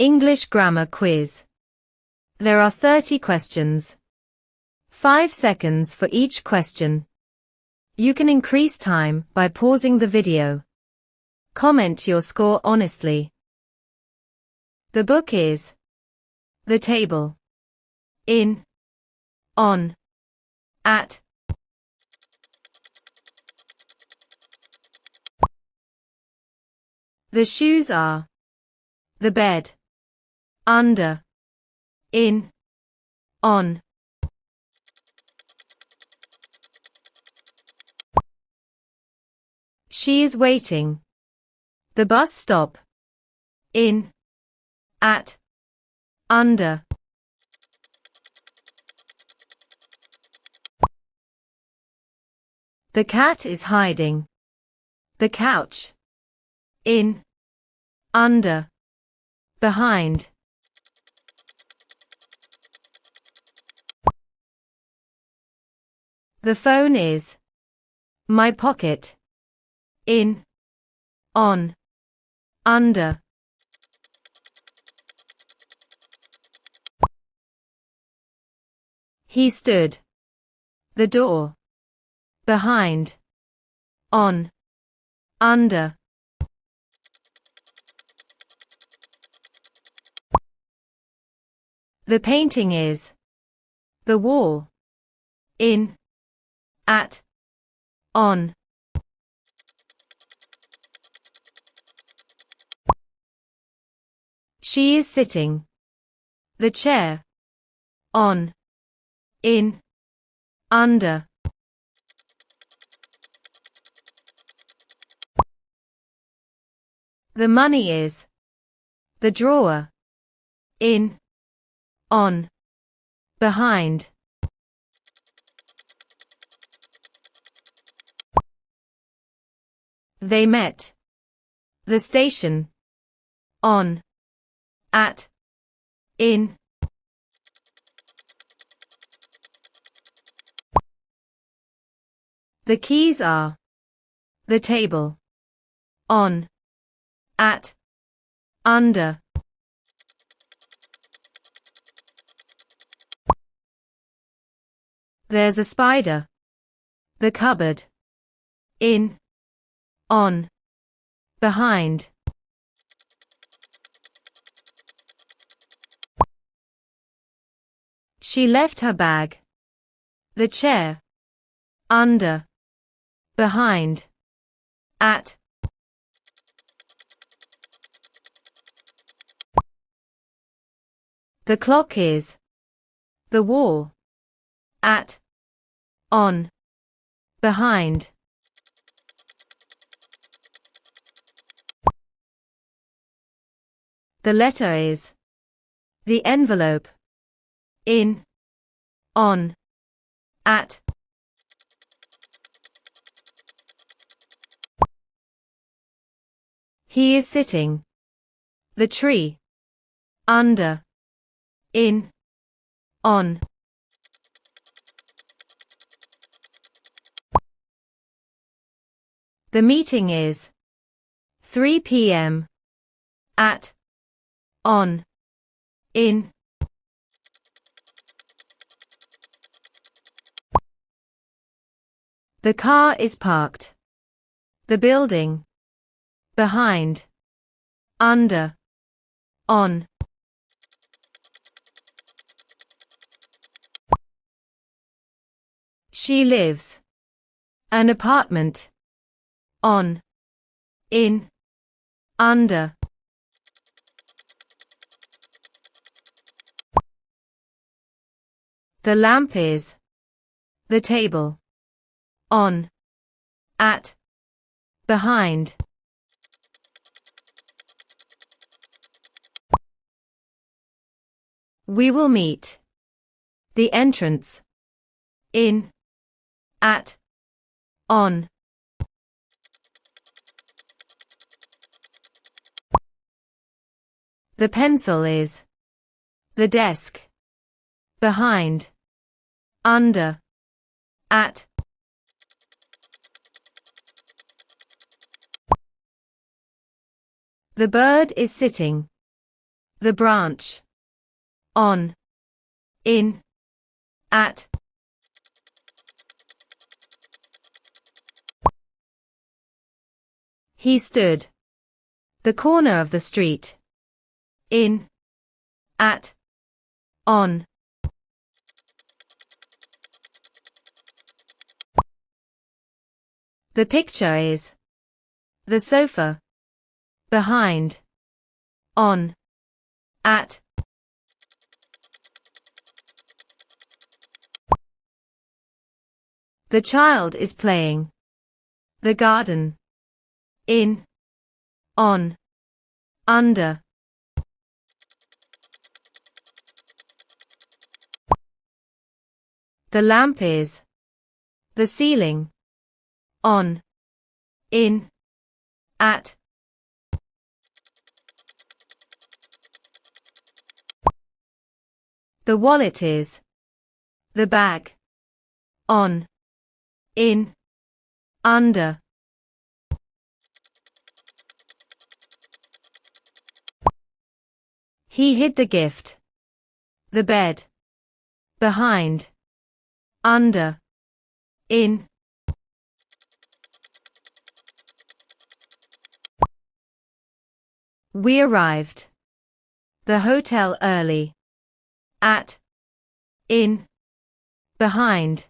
English grammar quiz. There are 30 questions. 5 seconds for each question. You can increase time by pausing the video. Comment your score honestly. The book is The Table. In. On. At. The shoes are the bed. Under. In. On. She is waiting. The bus stop. In. At. Under. The cat is hiding. The couch. In. Under. Behind. The phone is my pocket. In. On. Under. He stood. The door. Behind. On. Under. The painting is the wall. In. At. On. She is sitting. The chair. On. In. Under. The money is the drawer. In. On. Behind. They met. The station. On. At. In. The keys are the table. On. At. Under. There's a spider. The cupboard. In. On. Behind. She left her bag. The chair. Under. Behind. At. The clock is the wall. At. On. Behind. The letter is the envelope. In. On. At. He is sitting. The tree. Under. In. On. The meeting is 3 p.m. At. On. In. The car is parked. The building. Behind. Under. On. She lives. An apartment. On. In. Under. The lamp is the table. On. At. Behind. We will meet. The entrance. In. At. On. The pencil is the desk. Behind. Under. At. The bird is sitting. The branch. On. In. At. He stood. The corner of the street. In. At. On. The picture is. The sofa. Behind. On. At. The child is playing. The garden. In. On. Under. The lamp is. The ceiling. On. In. At. The wallet is. The bag. On. In. Under. He hid the gift. The bed. Behind. Under. In. We arrived. The hotel early. At. In. Behind.